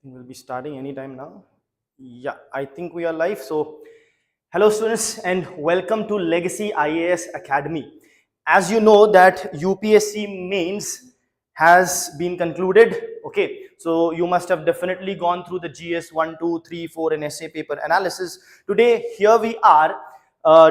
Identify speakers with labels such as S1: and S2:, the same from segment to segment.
S1: We'll be starting anytime now. Yeah, I think we are live. So, hello students and welcome to Legacy IAS Academy. As you know that UPSC mains has been concluded. Okay, so you must have definitely gone through the GS 1, 2, 3, 4 and essay paper analysis. Today, here we are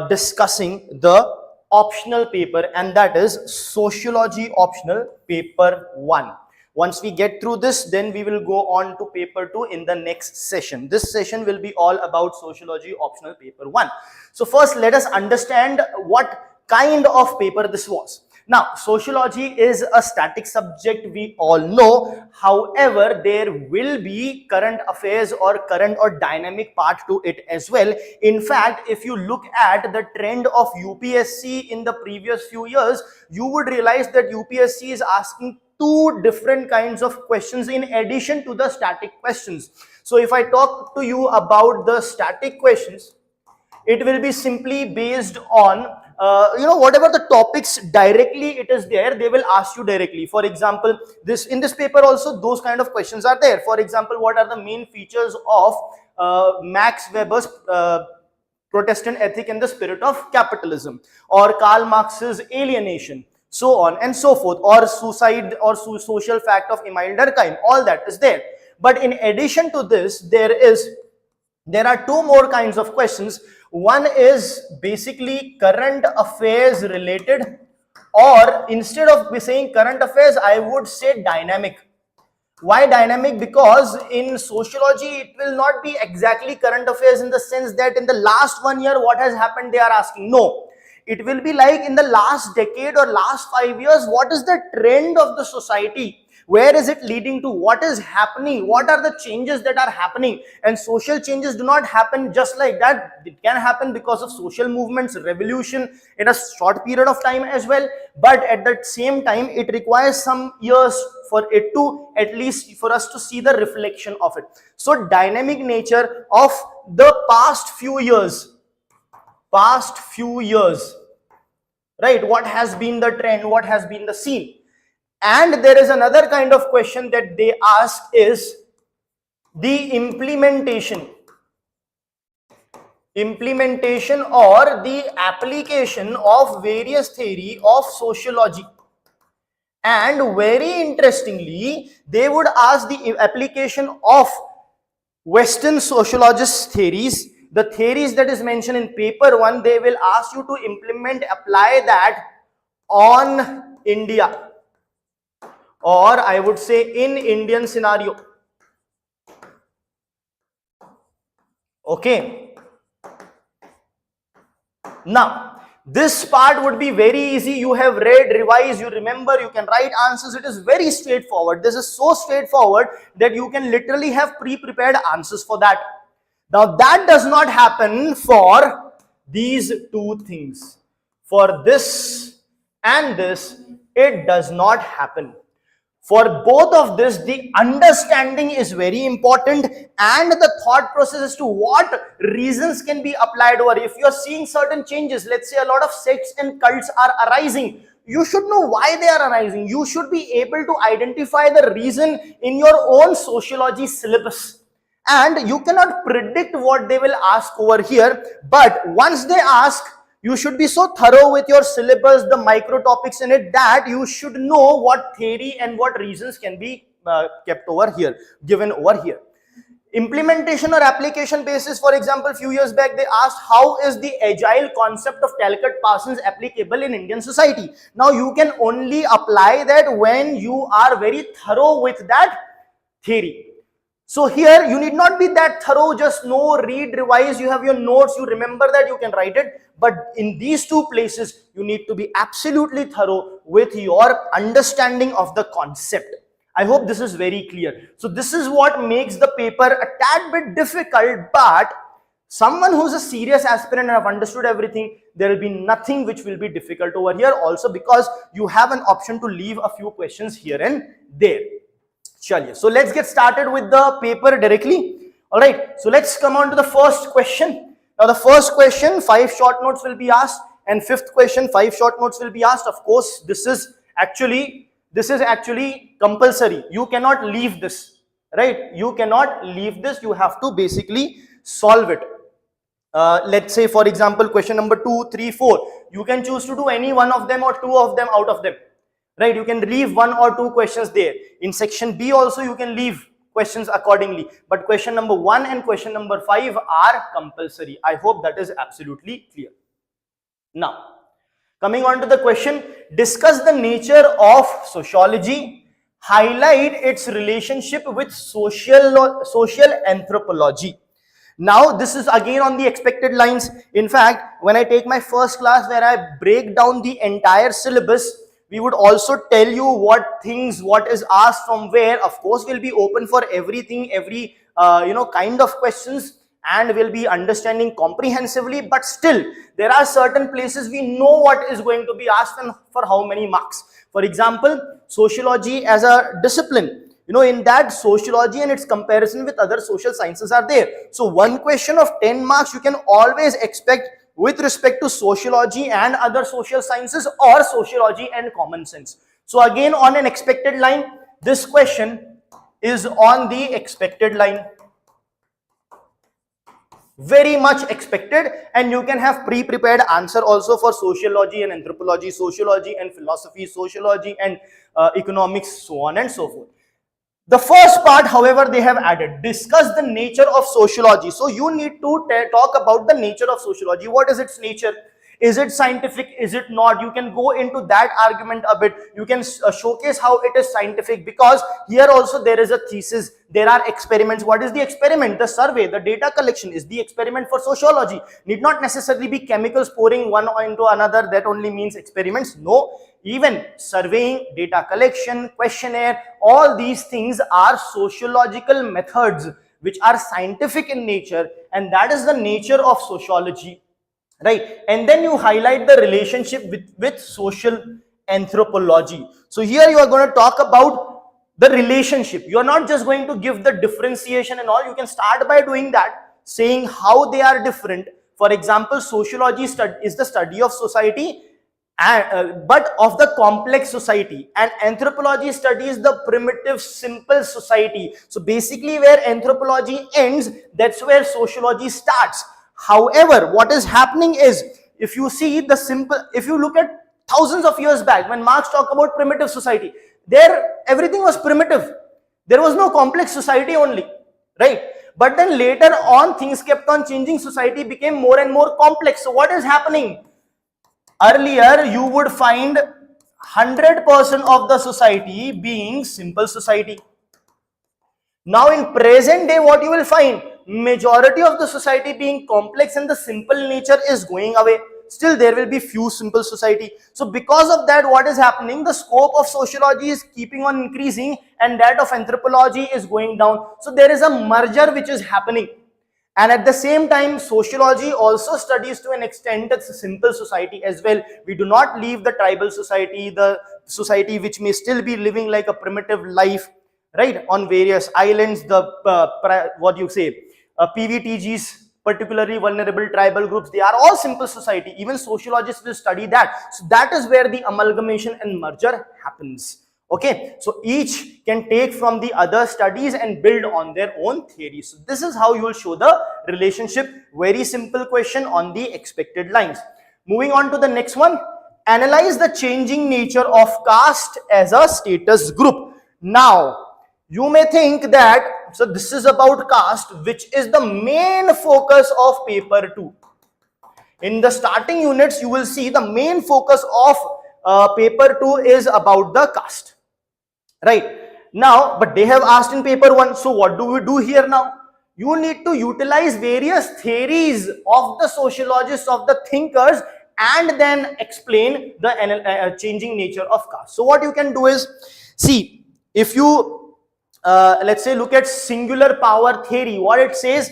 S1: discussing the optional paper, and that is Sociology Optional Paper 1. Once we get through this, then we will go on to paper 2 in the next session. This session will be all about Sociology Optional Paper 1. So first, let us understand what kind of paper this was. Now, sociology is a static subject, we all know. However, there will be current affairs or current or dynamic part to it as well. In fact, if you look at the trend of UPSC in the previous few years, you would realize that UPSC is asking two different kinds of questions in addition to the static questions. So if I talk to you about the static questions, it will be simply based on whatever the topics directly it is there, they will ask you directly. For example, in this paper also those kind of questions are there. For example, what are the main features of Max Weber's Protestant ethic and the spirit of capitalism, or Karl Marx's alienation, so on and so forth, or suicide or social fact of Emile Durkheim. All that is there. But in addition to this, there are two more kinds of questions. One is basically current affairs related, or instead of saying current affairs, I would say dynamic. Why dynamic? Because in sociology, it will not be exactly current affairs in the sense that in the last 1 year, what has happened, they are asking. No. It will be like in the last decade or last 5 years, what is the trend of the society? Where is it leading to? What is happening? What are the changes that are happening? And social changes do not happen just like that. It can happen because of social movements, revolution in a short period of time as well. But at the same time, it requires some years for it to, at least for us to see the reflection of it. So dynamic nature of the past few years, right? What has been the trend? What has been the scene? And there is another kind of question that they ask is the implementation or the application of various theory of sociology. And very interestingly, they would ask the application of Western sociologists' theories. The theories that is mentioned in paper 1, they will ask you to apply that on India, or I would say in Indian scenario. Okay. Now, this part would be very easy. You have read, revised, you remember, you can write answers. It is very straightforward. This is so straightforward that you can literally have pre-prepared answers for that. Now, that does not happen for these two things. For this and this, it does not happen. For both of this, the understanding is very important, and the thought process as to what reasons can be applied over. If you are seeing certain changes, let's say a lot of sects and cults are arising, you should know why they are arising. You should be able to identify the reason in your own sociology syllabus. And you cannot predict what they will ask over here, but once they ask, you should be so thorough with your syllabus, the micro topics in it, that you should know what theory and what reasons can be kept over here, given over here. Implementation or application basis, for example, few years back they asked how is the agile concept of Talcott Parsons applicable in Indian society. Now you can only apply that when you are very thorough with that theory. So here you need not be that thorough, just know, read, revise, you have your notes, you remember that, you can write it. But in these two places, you need to be absolutely thorough with your understanding of the concept. I hope this is very clear. So this is what makes the paper a tad bit difficult, but someone who's a serious aspirant and have understood everything, there will be nothing which will be difficult over here, also because you have an option to leave a few questions here and there. So let's get started with the paper directly. All right, so let's come on to the first question. Now the first question, 5 short notes will be asked, and fifth question, 5 short notes will be asked. Of course, this is actually compulsory. You cannot leave this. right? You cannot leave this, you have to basically solve it. Let's say for example question number 2, 3, 4, you can choose to do any one of them or two of them out of them, right? You can leave one or two questions there. In section B also you can leave questions accordingly, but question number 1 and question number 5 are compulsory. I hope that is absolutely clear. Now coming on to the question, discuss the nature of sociology, highlight its relationship with social anthropology. Now this is again on the expected lines. In fact, when I take my first class where I break down the entire syllabus, we would also tell you what things, what is asked from where. Of course, we'll be open for everything, every kind of questions, and will be understanding comprehensively, but still there are certain places we know what is going to be asked and for how many marks. For example, sociology as a discipline, in that sociology and its comparison with other social sciences are there. So one question of 10 marks you can always expect with respect to sociology and other social sciences, or sociology and common sense. So again, on an expected line, this question is on the expected line, very much expected, and you can have pre-prepared answer also for sociology and anthropology, sociology and philosophy, sociology and economics, so on and so forth. The first part, however, they have added, discuss the nature of sociology. So you need to talk about the nature of sociology. What is its nature? Is it scientific? Is it not? You can go into that argument a bit. You can showcase how it is scientific, because here also there is a thesis, there are experiments. What is the experiment? The survey, the data collection is the experiment for sociology. Need not necessarily be chemicals pouring one into another, that only means experiments. No, even surveying, data collection, questionnaire, all these things are sociological methods which are scientific in nature, and that is the nature of sociology, right? And then you highlight the relationship with social anthropology. So here you are going to talk about the relationship. You are not just going to give the differentiation and all. You can start by doing that, saying how they are different. For example, sociology is the study of society, but of the complex society, and anthropology studies the primitive simple society. So basically where anthropology ends, that's where sociology starts. However, what is happening is, if you see the simple, if you look at thousands of years back when Marx talked about primitive society, there everything was primitive, there was no complex society only, right? But then later on things kept on changing, society became more and more complex. So what is happening? Earlier you would find 100% of the society being simple society. Now in present day, what you will find, majority of the society being complex and the simple nature is going away. Still there will be few simple society. So because of that, what is happening, the scope of sociology is keeping on increasing and that of anthropology is going down. So there is a merger which is happening. And at the same time, sociology also studies to an extent a simple society as well. We do not leave the tribal society, the society which may still be living like a primitive life, right, on various islands, the PVTGs, particularly vulnerable tribal groups, they are all simple society. Even sociologists will study that. So that is where the amalgamation and merger happens. Okay, so each can take from the other studies and build on their own theory. So this is how you will show the relationship. Very simple question on the expected lines. Moving on to the next one, analyze the changing nature of caste as a status group. Now, you may think that, so this is about caste, which is the main focus of paper 2. In the starting units, you will see the main focus of paper 2 is about the caste. Right now, but they have asked in paper 1. So what do we do here now? You need to utilize various theories of the sociologists, of the thinkers, and then explain the changing nature of caste. So what you can do is, see, if you let's say look at singular power theory, what it says,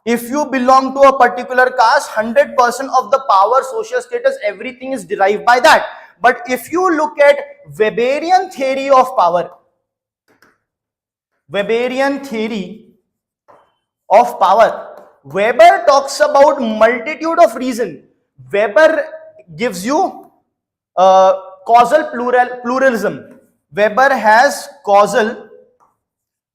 S1: if you belong to a particular caste, 100% of the power, social status, everything is derived by that. But if you look at Weberian theory of power, Weberian theory of power, Weber talks about multitude of reason. Weber gives you causal pluralism. Weber has causal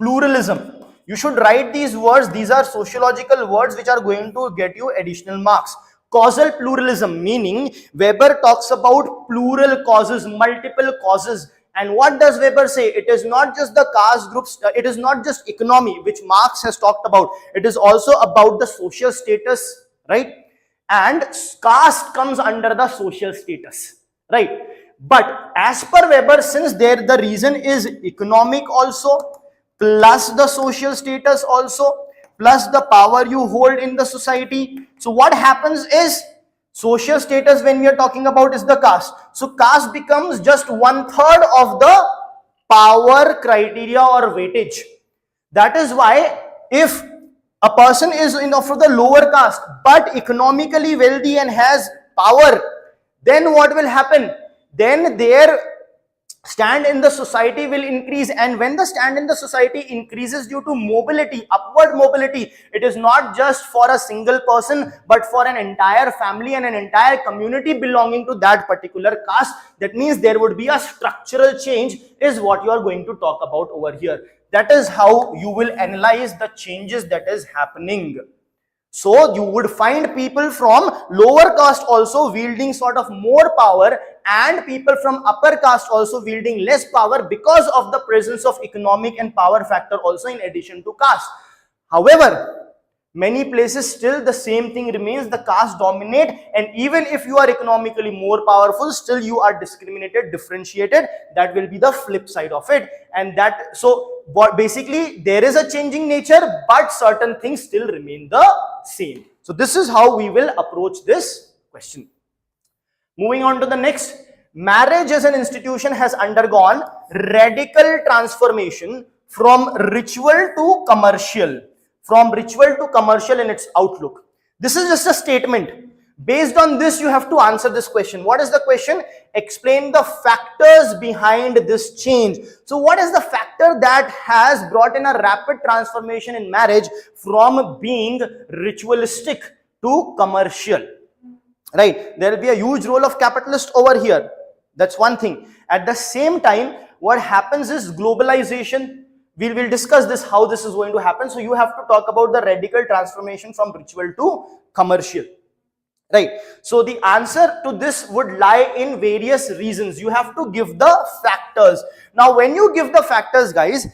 S1: pluralism. You should write these words. These are sociological words which are going to get you additional marks. Causal pluralism, meaning Weber talks about plural causes, multiple causes. And what does Weber say? It is not just the caste groups, it is not just economy, which Marx has talked about. It is also about the social status, right? And caste comes under the social status, right? But as per Weber, since the reason is economic also, plus the social status also, plus the power you hold in the society. So what happens is, social status when we are talking about is the caste. So caste becomes just 1/3 of the power criteria or weightage. That is why if a person is of the lower caste but economically wealthy and has power, then what will happen? Then their stand in the society will increase, and when the stand in the society increases due to mobility, upward mobility, it is not just for a single person but for an entire family and an entire community belonging to that particular caste. That means there would be a structural change, is what you are going to talk about over here. That is how you will analyze the changes that is happening. So you would find people from lower caste also wielding sort of more power, and people from upper caste also wielding less power because of the presence of economic and power factor also in addition to caste. However, many places still the same thing remains, the caste dominate, and even if you are economically more powerful, still you are discriminated, differentiated. That will be the flip side of it. And that, so what basically there is a changing nature, but certain things still remain the same. So this is how we will approach this question. Moving on to the next, marriage as an institution has undergone radical transformation from ritual to commercial. From ritual to commercial in its outlook. This is just a statement. Based on this, you have to answer this question. What is the question? Explain the factors behind this change. So what is the factor that has brought in a rapid transformation in marriage from being ritualistic to commercial? Right? There will be a huge role of capitalist over here. That's one thing. At the same time, what happens is globalization. We will discuss this, how this is going to happen. So you have to talk about the radical transformation from ritual to commercial. Right. So the answer to this would lie in various reasons. You have to give the factors. Now, when you give the factors, guys,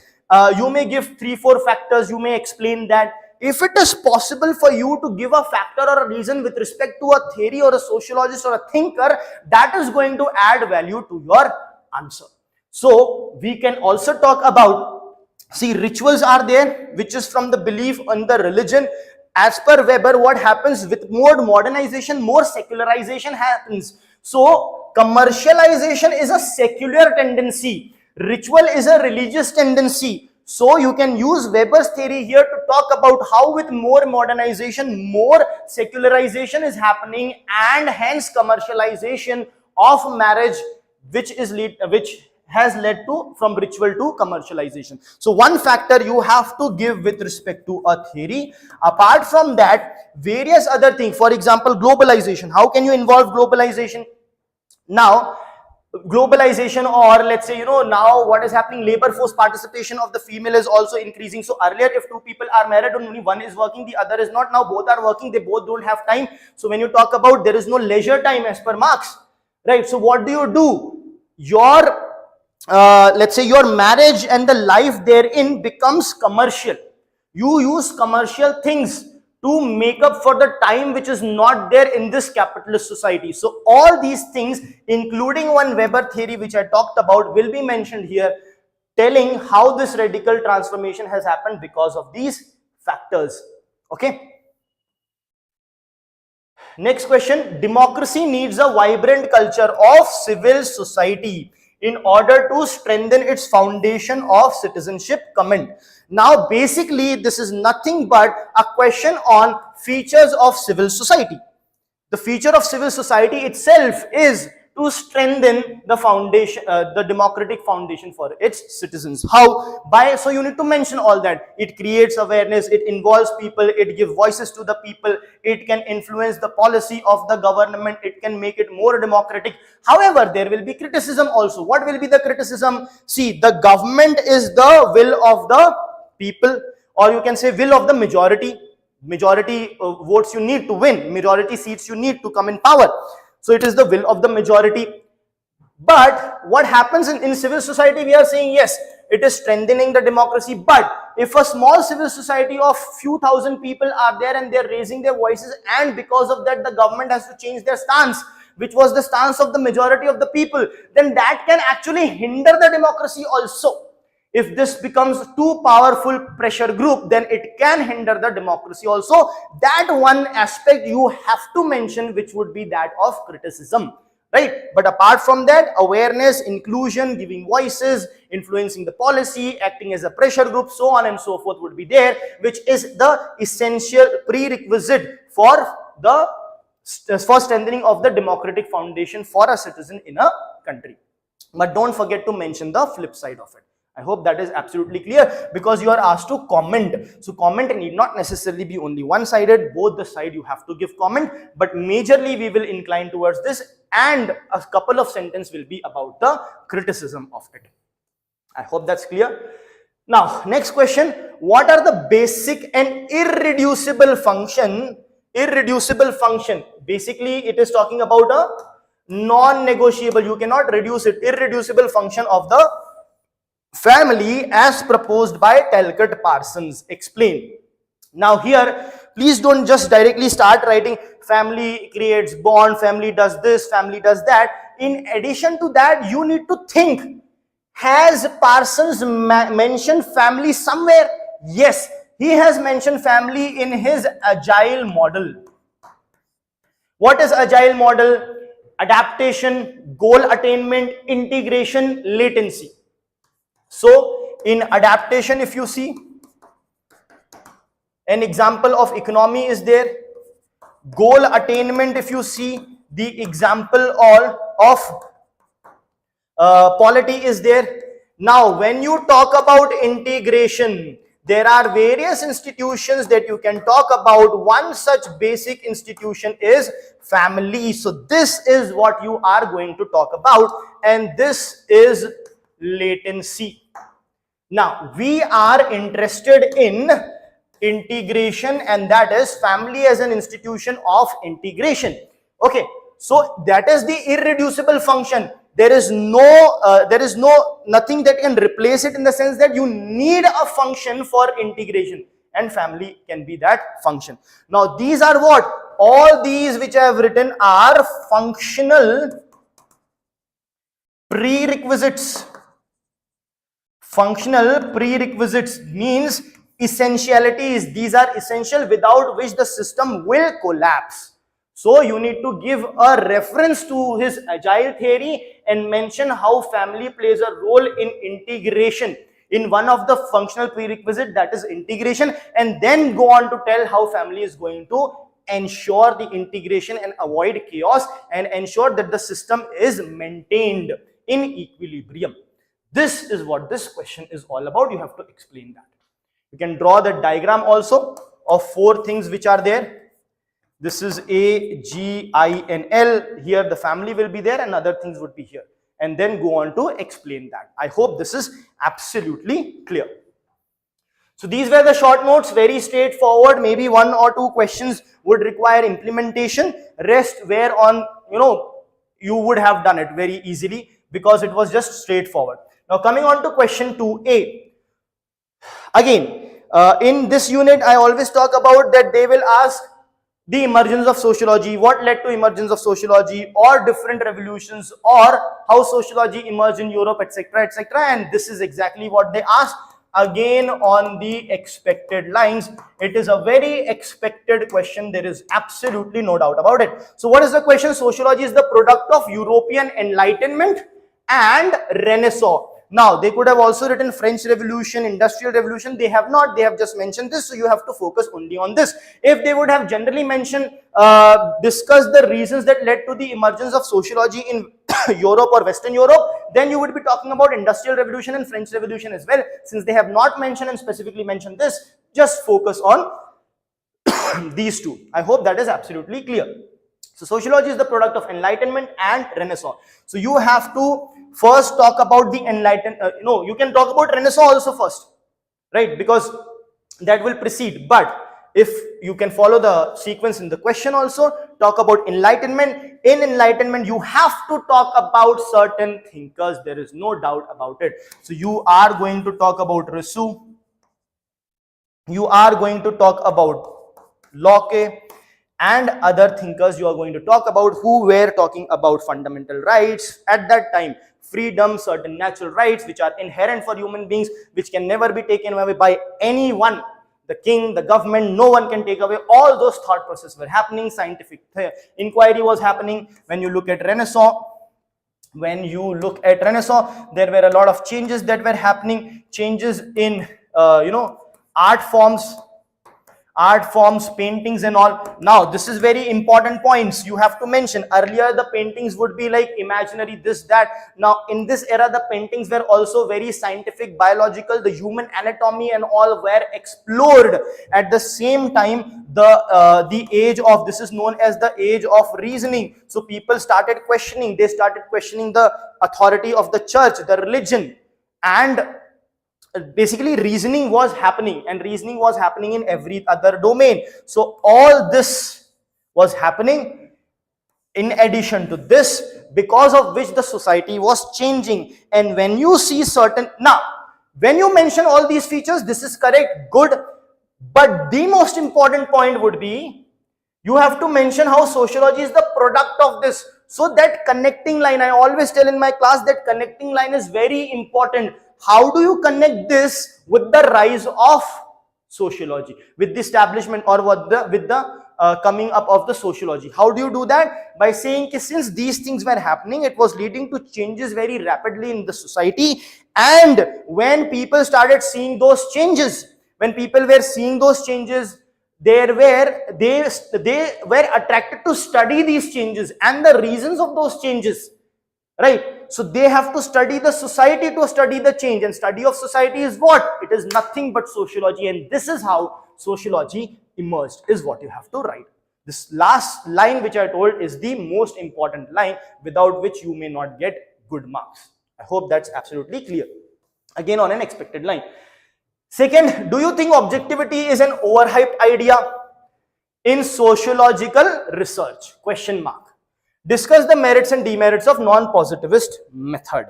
S1: you may give 3-4 factors. You may explain that. If it is possible for you to give a factor or a reason with respect to a theory or a sociologist or a thinker, that is going to add value to your answer. So we can also talk about, see, rituals are there, which is from the belief on the religion. As per Weber, what happens with more modernization, more secularization happens. So commercialization is a secular tendency. Ritual is a religious tendency. So you can use Weber's theory here to talk about how with more modernization, more secularization is happening, and hence commercialization of marriage, which has led to from ritual to commercialization. So one factor you have to give with respect to a theory. Apart from that, various other things. For example, globalization. How can you involve globalization? Now, globalization, or let's say, now what is happening, labor force participation of the female is also increasing. So earlier, if 2 people are married and only one is working, the other is not. Now both are working, they both don't have time. So when you talk about there is no leisure time as per Marx, right? So what do? Your let's say your marriage and the life therein becomes commercial. You use commercial things to make up for the time which is not there in this capitalist society. So all these things, including one Weber theory which I talked about, will be mentioned here, telling how this radical transformation has happened because of these factors. Okay. Next question, democracy needs a vibrant culture of civil society in order to strengthen its foundation of citizenship. Comment. Now basically this is nothing but a question on features of civil society. The feature of civil society itself is to strengthen the foundation, the democratic foundation for its citizens. How? By, so you need to mention all that. It creates awareness, it involves people, it gives voices to the people, it can influence the policy of the government, it can make it more democratic. However, there will be criticism also. What will be the criticism? See, the government is the will of the people, or you can say will of the majority. Majority votes you need to win, majority seats you need to come in power. So it is the will of the majority. But what happens in civil society, we are saying yes, it is strengthening the democracy. But if a small civil society of few thousand people are there and they are raising their voices, and because of that the government has to change their stance, which was the stance of the majority of the people, then that can actually hinder the democracy also. If this becomes too powerful pressure group, then it can hinder the democracy also. That one aspect you have to mention, which would be that of criticism, right? But apart from that, awareness, inclusion, giving voices, influencing the policy, acting as a pressure group, so on and so forth would be there, which is the essential prerequisite for strengthening of the democratic foundation for a citizen in a country. But don't forget to mention the flip side of it. I hope that is absolutely clear, because you are asked to comment. So comment need not necessarily be only one-sided, both the side you have to give comment, but majorly we will incline towards this, and a couple of sentences will be about the criticism of it. I hope that's clear. Now, next question, what are the basic and irreducible function? Irreducible function, basically it is talking about a non-negotiable, you cannot reduce it, irreducible function of the family as proposed by Talcott Parsons. Explain. Now here, please don't just directly start writing family creates bond, family does this, family does that. In addition to that, you need to think, has Parsons mentioned family somewhere? Yes, he has mentioned family in his agile model. What is agile model? Adaptation, goal attainment, integration, latency. So in adaptation, if you see, an example of economy is there. Goal attainment, if you see, the example of polity is there. Now when you talk about integration, there are various institutions that you can talk about. One such basic institution is family. So this is what you are going to talk about, and this is latency. Now we are interested in integration, and that is family as an institution of integration. Okay, so that is the irreducible function. There is nothing that can replace it, in the sense that you need a function for integration, and family can be that function. Now these are what? All these which I have written are functional prerequisites. Functional prerequisites means essentialities. These are essential without which the system will collapse. So you need to give a reference to his agile theory and mention how family plays a role in integration in one of the functional prerequisites, that is integration, and then go on to tell how family is going to ensure the integration and avoid chaos and ensure that the system is maintained in equilibrium. This is what this question is all about. You have to explain that. You can draw the diagram also of 4 things which are there. This is A, G, I and L. Here the family will be there and other things would be here, and then go on to explain that. I hope this is absolutely clear. So these were the short notes, very straightforward. Maybe 1 or 2 questions would require implementation. Rest were on, you would have done it very easily because it was just straightforward. Now coming on to question 2A. Again, in this unit, I always talk about that they will ask the emergence of sociology, what led to emergence of sociology, or different revolutions, or how sociology emerged in Europe, etc., etc. And this is exactly what they asked. Again, on the expected lines. It is a very expected question. There is absolutely no doubt about it. So what is the question? Sociology is the product of European Enlightenment and Renaissance. Now, they could have also written French Revolution, Industrial Revolution. They have not. They have just mentioned this. So you have to focus only on this. If they would have generally mentioned, discussed the reasons that led to the emergence of sociology in Europe or Western Europe, then you would be talking about Industrial Revolution and French Revolution as well. Since they have not mentioned and specifically mentioned this, just focus on these 2. I hope that is absolutely clear. So sociology is the product of Enlightenment and Renaissance. So you have to first talk about the Enlightenment. You can talk about Renaissance also first. right? Because that will precede. But if you can follow the sequence in the question also, talk about enlightenment. In enlightenment, you have to talk about certain thinkers. There is no doubt about it. So you are going to talk about Rousseau. You are going to talk about Locke and other thinkers you are going to talk about who were talking about fundamental rights at that time, freedom, certain natural rights which are inherent for human beings, which can never be taken away by anyone, the king, the government, no one can take away. All those thought processes were happening, scientific inquiry was happening. When you look at Renaissance, there were a lot of changes that were happening, changes in art forms, paintings and all. Now this is very important points you have to mention. Earlier the paintings would be like imaginary, this, that. Now in this era the paintings were also very scientific, biological, the human anatomy and all were explored. At the same time, the age of, this is known as the age of reasoning. So people started questioning, they started questioning the authority of the church, the religion, and basically reasoning was happening, and reasoning was happening in every other domain. So all this was happening in addition to this, because of which the society was changing. And when you see certain, now when you mention all these features, this is correct, good, but the most important point would be you have to mention how sociology is the product of this. So that connecting line, I always tell in my class that connecting line is very important. How do you connect this with the rise of sociology, with the establishment, or with the coming up of the sociology? How do you do that? By saying that since these things were happening, it was leading to changes very rapidly in the society, and when people started seeing those changes, when people were seeing those changes, they were attracted to study these changes and the reasons of those changes, right? So they have to study the society to study the change, and study of society is what? It is nothing but sociology, and this is how sociology emerged, is what you have to write. This last line which I told is the most important line, without which you may not get good marks. I hope that's absolutely clear. Again, on an expected line. Second, do you think objectivity is an overhyped idea in sociological research? Question mark. Discuss the merits and demerits of non-positivist method.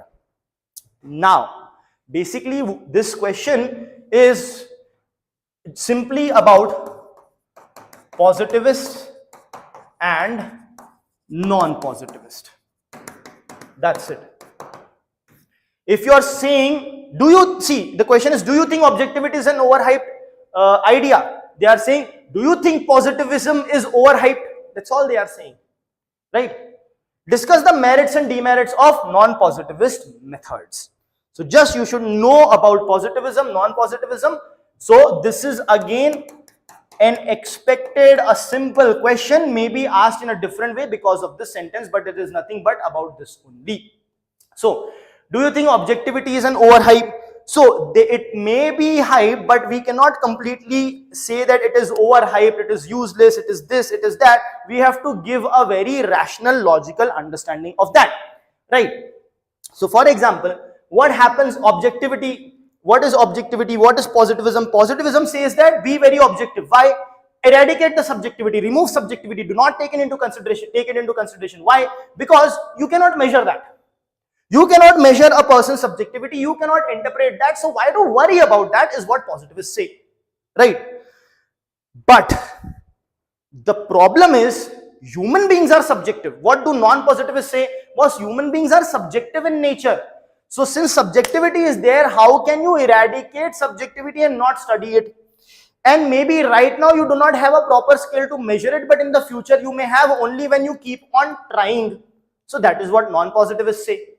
S1: Now, basically this question is simply about positivist and non-positivist. That's it. If you are saying, the question is, do you think objectivity is an overhyped idea? They are saying, do you think positivism is overhyped? That's all they are saying, right? Discuss the merits and demerits of non-positivist methods. So just you should know about positivism, non-positivism. So this is again an expected, a simple question, may be asked in a different way because of this sentence, but it is nothing but about this only. So, do you think objectivity is an overhype? So, it may be hype, but we cannot completely say that it is overhyped, it is useless, it is this, it is that. We have to give a very rational, logical understanding of that, right? So, for example, what happens, objectivity, what is objectivity, what is positivism? Positivism says that be very objective. Why? Eradicate the subjectivity, remove subjectivity, do not take it into consideration. Why? Because you cannot measure that. You cannot measure a person's subjectivity, you cannot interpret that, so why do worry about that, is what positivists say, right? But the problem is, human beings are subjective. What do non-positivists say? Was human beings are subjective in nature. So since subjectivity is there, how can you eradicate subjectivity and not study it? And maybe right now you do not have a proper skill to measure it, but in the future you may have, only when you keep on trying. So that is what non-positivists say,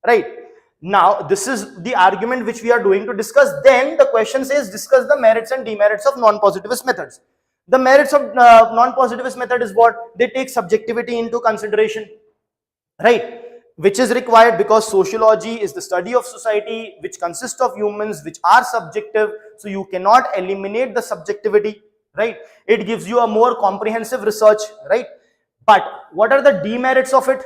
S1: right? Now this is the argument which we are doing to discuss. Then the question says, discuss the merits and demerits of non-positivist methods. The merits of non-positivist method is what? They take subjectivity into consideration, right? Which is required because sociology is the study of society which consists of humans which are subjective, so you cannot eliminate the subjectivity, right? It gives you a more comprehensive research, right? But what are the demerits of it?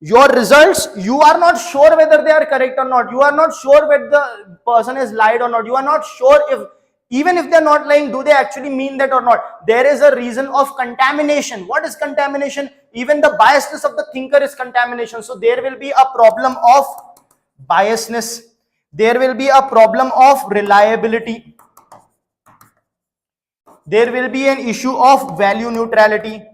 S1: Your results, you are not sure whether they are correct or not. You are not sure whether the person has lied or not. You are not sure if, even if they're not lying, do they actually mean that or not? There is a reason of contamination. What is contamination? Even the biasness of the thinker is contamination. So there will be a problem of biasness. There will be a problem of reliability. There will be an issue of value neutrality.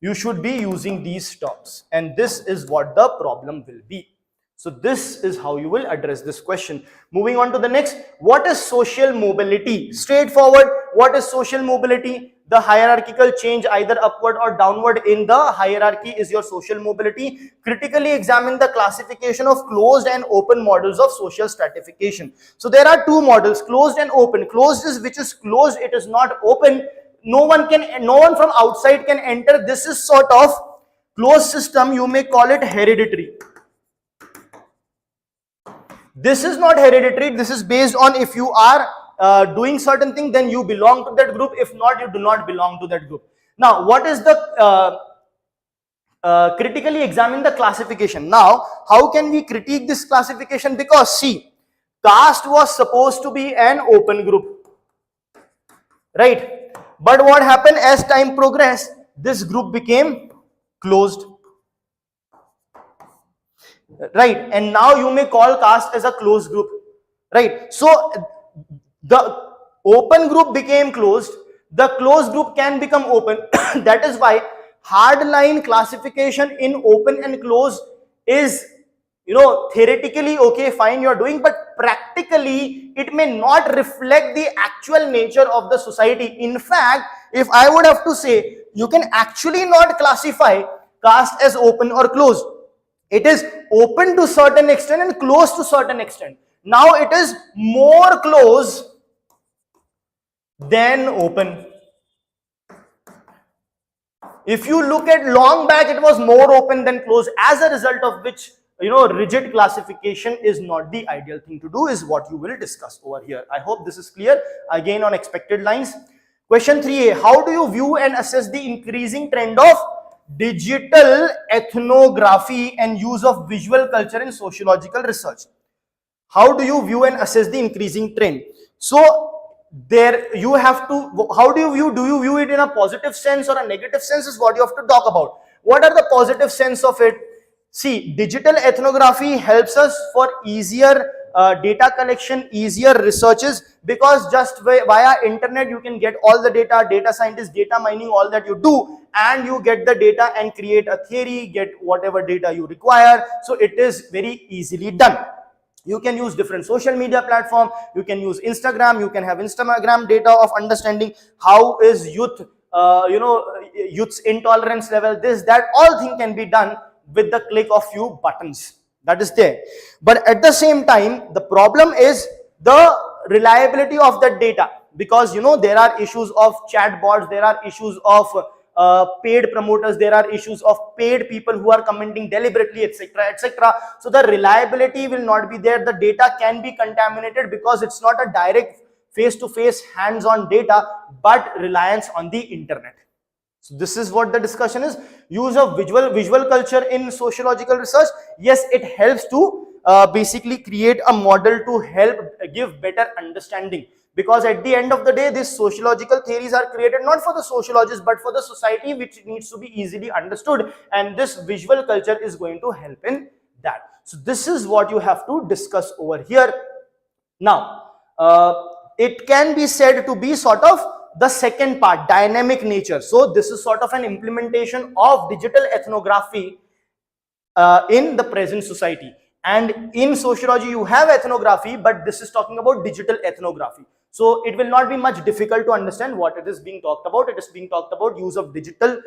S1: You should be using these terms, and this is what the problem will be. So this is how you will address this question. Moving on to the next, what is social mobility? Straightforward. What is social mobility? The hierarchical change either upward or downward in the hierarchy is your social mobility. Critically examine the classification of closed and open models of social stratification. So there are two models, closed and open. Closed is which is closed, it is not open. No one from outside can enter. This is sort of closed system. You may call it hereditary. This is not hereditary. This is based on if you are doing certain thing, then you belong to that group. If not, you do not belong to that group. Now, what is the critically examine the classification? Now, how can we critique this classification? Because see, caste was supposed to be an open group, right? But what happened as time progressed, this group became closed, right? And now you may call caste as a closed group, right? So the open group became closed, the closed group can become open. That is why hardline classification in open and closed is, theoretically okay, fine, you're doing, but practically it may not reflect the actual nature of the society. In fact, if I would have to say, you can actually not classify caste as open or closed. It is open to certain extent and closed to certain extent. Now it is more closed than open. If you look at long back, it was more open than closed, as a result of which, rigid classification is not the ideal thing to do, is what you will discuss over here. I hope this is clear. Again, on expected lines. Question 3a, how do you view and assess the increasing trend of digital ethnography and use of visual culture in sociological research? How do you view and assess the increasing trend? So there you have to, how do you view it in a positive sense or a negative sense, is what you have to talk about. What are the positive sense of it? See, digital ethnography helps us for easier data collection, easier researches, because just via internet you can get all the data, data scientists, data mining, all that you do, and you get the data and create a theory, get whatever data you require. So it is very easily done. You can use different social media platform, you can use Instagram, you can have Instagram data of understanding how is youth, youth's intolerance level, this, that, all thing can be done with the click of few buttons. That is there. But at the same time, the problem is the reliability of that data, because there are issues of chatbots, there are issues of paid promoters, there are issues of paid people who are commenting deliberately, etc., etc. So the reliability will not be there. The data can be contaminated because it's not a direct face-to-face hands-on data, but reliance on the internet. So this is what the discussion is. Use of visual culture in sociological research. Yes, it helps to basically create a model to help give better understanding, because at the end of the day, these sociological theories are created not for the sociologists but for the society, which needs to be easily understood, and this visual culture is going to help in that. So this is what you have to discuss over here. Now it can be said to be sort of the second part, dynamic nature. So this is sort of an implementation of digital ethnography in the present society. And in sociology you have ethnography, but this is talking about digital ethnography. So it will not be much difficult to understand what it is being talked about. It is being talked about use of digital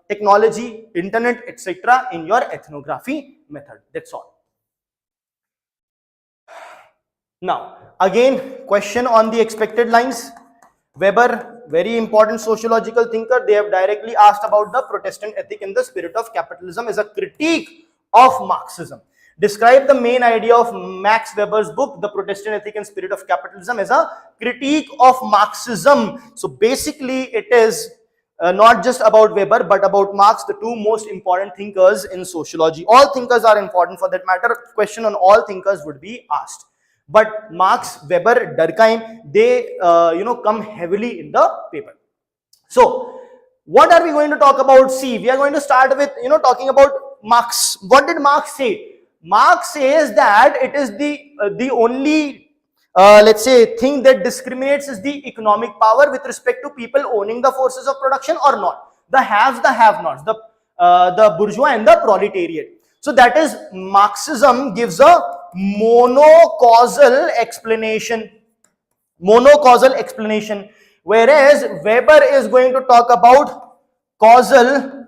S1: technology, internet, etc. in your ethnography method. That's all. Now again, question on the expected lines. Weber, very important sociological thinker, they have directly asked about the Protestant ethic in the spirit of capitalism as a critique of Marxism. Describe the main idea of Max Weber's book, The Protestant Ethic and Spirit of Capitalism, as a critique of Marxism. So basically it is not just about Weber, but about Marx, the two most important thinkers in sociology. All thinkers are important for that matter. Question on all thinkers would be asked. But Marx, Weber, Durkheim, they come heavily in the paper. So what are we going to talk about? See, we are going to start with talking about Marx. What did Marx say? Marx says that it is the only let's say thing that discriminates is the economic power with respect to people owning the forces of production or not. The haves, the have-nots, the bourgeois and the proletariat. So that is, Marxism gives a monocausal explanation. Whereas Weber is going to talk about causal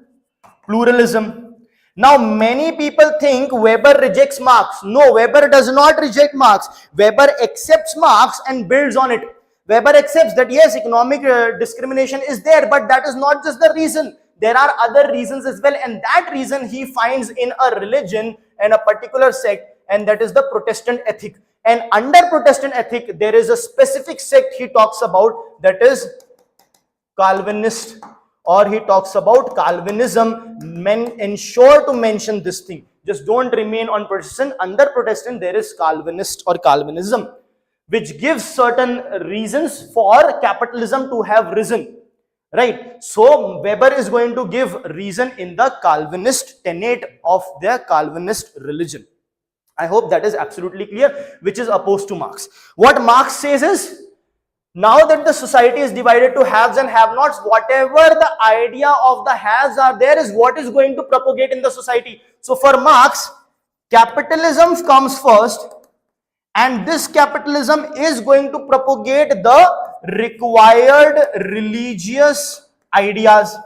S1: pluralism. Now, many people think Weber rejects Marx. No, Weber does not reject Marx. Weber accepts Marx and builds on it. Weber accepts that yes, economic discrimination is there, but that is not just the reason. There are other reasons as well, and that reason he finds in a religion and a particular sect, and that is the Protestant ethic. And under Protestant ethic, there is a specific sect he talks about, that is Calvinist, or he talks about Calvinism. Men ensure to mention this thing. Just don't remain on Protestant. Under Protestant, there is Calvinist or Calvinism, which gives certain reasons for capitalism to have risen. Right? So Weber is going to give reason in the Calvinist tenet of their Calvinist religion. I hope that is absolutely clear, which is opposed to Marx. What Marx says is, now that the society is divided to haves and have-nots, whatever the idea of the haves are there is what is going to propagate in the society. So for Marx, capitalism comes first, and this capitalism is going to propagate the required religious ideas.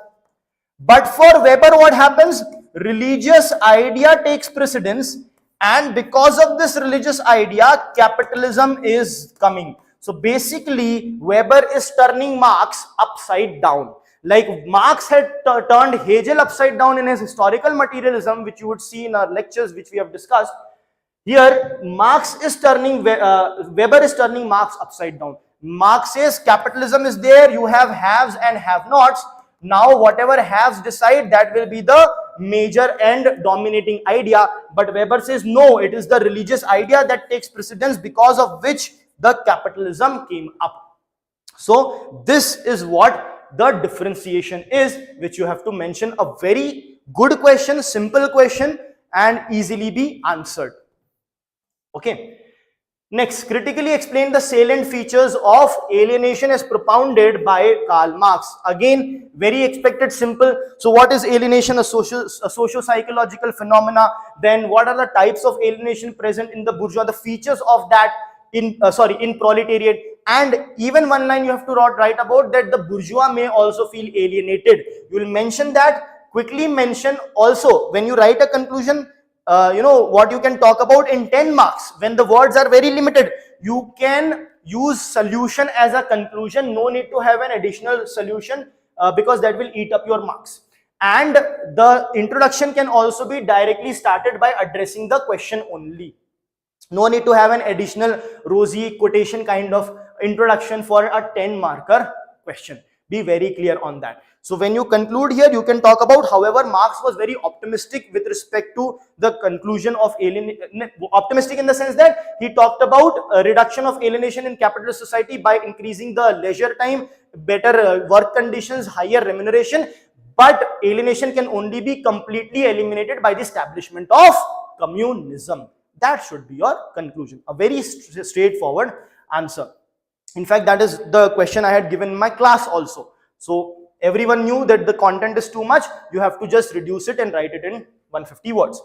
S1: But for Weber, what happens? Religious idea takes precedence, and because of this religious idea, capitalism is coming. So basically, Weber is turning Marx upside down. Like Marx had turned Hegel upside down in his historical materialism, which you would see in our lectures, which we have discussed. Here, Marx is turning, Weber is turning Marx upside down. Marx says capitalism is there, you have haves and have-nots. Now, whatever haves decide, that will be the major and dominating idea. But Weber says, no, it is the religious idea that takes precedence, because of which the capitalism came up. So, this is what the differentiation is, which you have to mention. A very good question, simple question, and easily be answered. Okay. Next, critically explain the salient features of alienation as propounded by Karl Marx. Again, very expected, simple. So what is alienation? A socio-psychological phenomena. Then what are the types of alienation present in the bourgeois? The features of that in proletariat. And even one line you have to write about that the bourgeois may also feel alienated. You will mention that, quickly mention also when you write a conclusion. What you can talk about in 10 marks. When the words are very limited, you can use solution as a conclusion. No need to have an additional solution because that will eat up your marks. And the introduction can also be directly started by addressing the question only. No need to have an additional rosy quotation kind of introduction for a 10 marker question. Be very clear on that. So when you conclude here, you can talk about, however, Marx was very optimistic with respect to the conclusion of alienation. Optimistic in the sense that he talked about a reduction of alienation in capitalist society by increasing the leisure time, better work conditions, higher remuneration. But alienation can only be completely eliminated by the establishment of communism. That should be your conclusion. A very straightforward answer. In fact, that is the question I had given in my class also. So everyone knew that the content is too much. You have to just reduce it and write it in 150 words.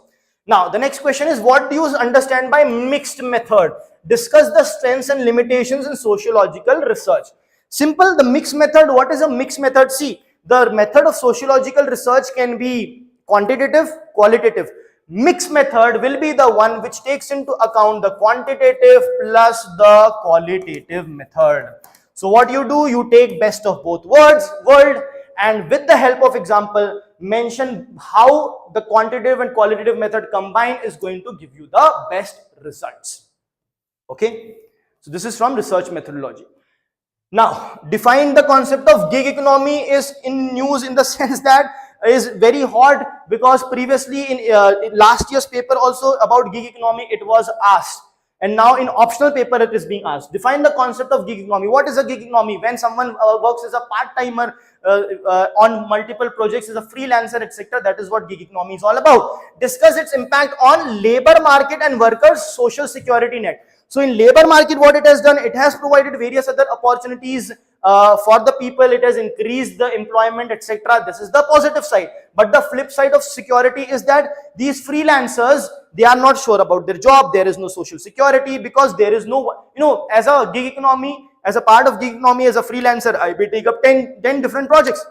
S1: Now, the next question is, what do you understand by mixed method? Discuss the strengths and limitations in sociological research. Simple, the mixed method. What is a mixed method? See, the method of sociological research can be quantitative, qualitative. Mixed method will be the one which takes into account the quantitative plus the qualitative method. So what you do, you take best of both world, and with the help of example, mention how the quantitative and qualitative method combined is going to give you the best results. Okay. So this is from research methodology. Now, define the concept of gig economy is in news in the sense that is very hot, because previously in last year's paper also about gig economy it was asked, and now in optional paper it is being asked. Define the concept of gig economy. What is a gig economy? When someone works as a part-timer on multiple projects, as a freelancer, etc. That is what gig economy is all about. Discuss its impact on labor market and workers' social security net. So in labor market, what it has done, it has provided various other opportunities for the people. It has increased the employment, etc. This is the positive side. But the flip side of security is that these freelancers, they are not sure about their job. There is no social security, because there is no, as a gig economy, as a part of gig economy, as a freelancer, I will take up 10 different projects.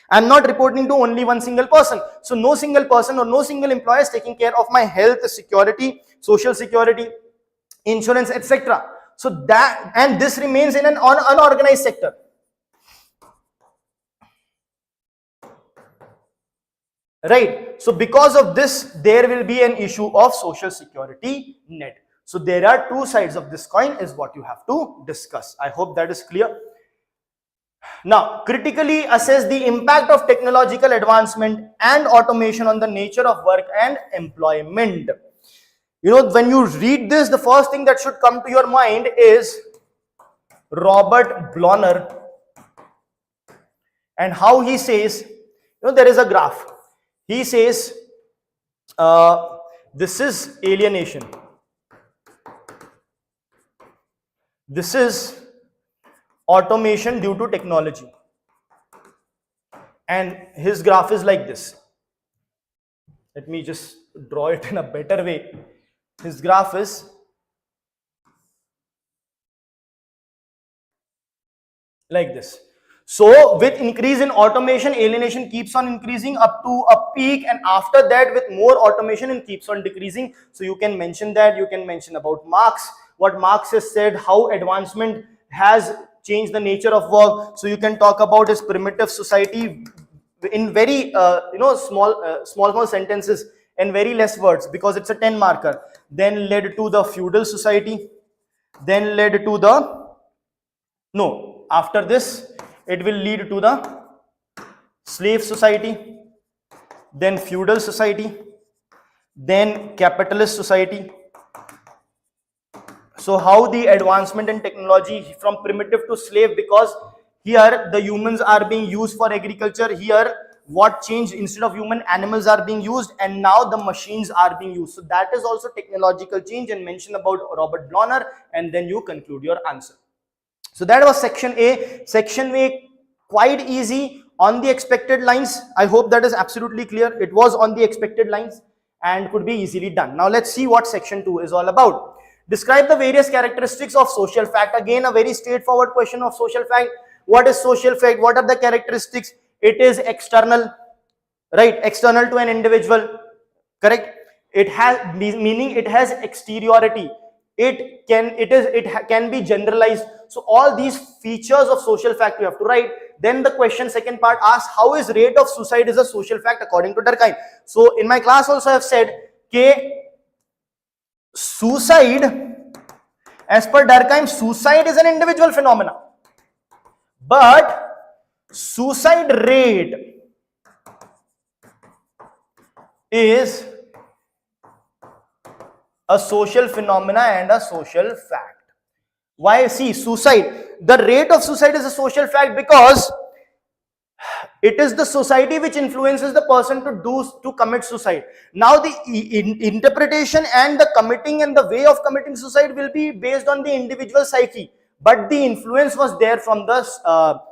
S1: I'm not reporting to only one single person. So no single person or no single employer is taking care of my health, security, social security, insurance, etc. So that, and this remains in an unorganized sector. Right. So because of this, there will be an issue of social security net. So there are two sides of this coin is what you have to discuss. I hope that is clear. Now, critically assess the impact of technological advancement and automation on the nature of work and employment. When you read this, the first thing that should come to your mind is Robert Blonner, and how he says, there is a graph. He says, this is alienation. This is automation due to technology. And his graph is like this. Let me just draw it in a better way. His graph is like this. So with increase in automation, alienation keeps on increasing up to a peak, and after that with more automation it keeps on decreasing. So you can mention that, you can mention about Marx, what Marx has said, how advancement has changed the nature of work. So you can talk about his primitive society in very small sentences and very less words, because it's a 10 marker. Then led to the feudal society, then led to the, after this it will lead to the slave society, then feudal society, then capitalist society. So how the advancement in technology from primitive to slave, because here the humans are being used for agriculture, here what changed, instead of human, animals are being used, and now the machines are being used. So that is also technological change, and mention about Robert Blonner, and then you conclude your answer. So that was section A. Section A, quite easy, on the expected lines. I hope that is absolutely clear. It was on the expected lines and could be easily done. Now let's see what section 2 is all about. Describe the various characteristics of social fact. Again, a very straightforward question of social fact. What is social fact? What are the characteristics? It is external, right? External to an individual, correct? It has, meaning it has exteriority. It can be generalized. So all these features of social fact you have to write. Then the question, second part, asks how is rate of suicide is a social fact according to Durkheim. So in my class also I have said, suicide, as per Durkheim, suicide is an individual phenomena, but suicide rate is a social phenomena and a social fact. Why? See, suicide, the rate of suicide is a social fact because it is the society which influences the person to commit suicide. Now the interpretation and the committing and the way of committing suicide will be based on the individual psyche, but the influence was there from the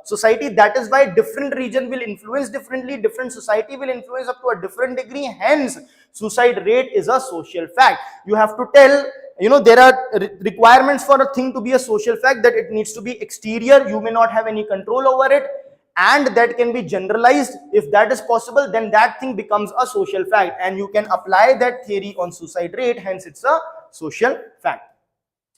S1: society. That is why different region will influence differently, different society will influence up to a different degree. Hence suicide rate is a social fact. You have to tell, there are requirements for a thing to be a social fact, that it needs to be exterior, you may not have any control over it, and that can be generalized. If that is possible, then that thing becomes a social fact, and you can apply that theory on suicide rate. Hence it's a social fact.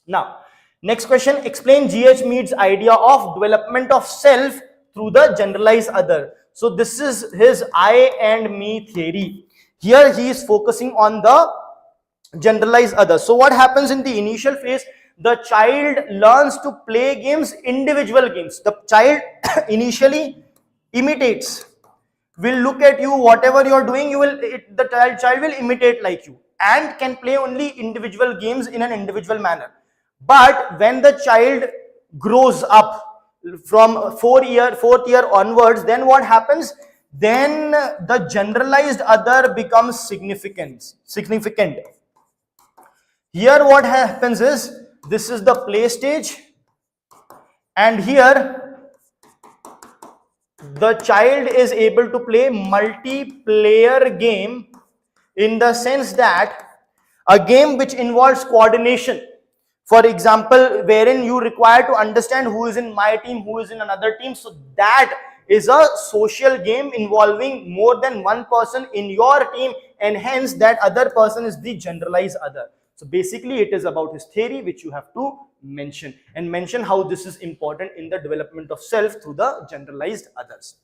S1: Now next question, explain G.H. Mead's idea of development of self through the generalized other. So this is his I and me theory. Here he is focusing on the generalized other. So what happens in the initial phase, the child learns to play games, individual games. The child initially imitates, will look at you, whatever you're doing, the child will imitate like you and can play only individual games in an individual manner. But when the child grows up from fourth year onwards, then what happens? Then the generalized other becomes significant. Here what happens is, this is the play stage, and here the child is able to play multiplayer game, in the sense that a game which involves coordination. For example, wherein you require to understand who is in my team, who is in another team. So that is a social game involving more than one person in your team, and hence that other person is the generalized other. So basically it is about his theory, which you have to mention, and mention how this is important in the development of self through the generalized others.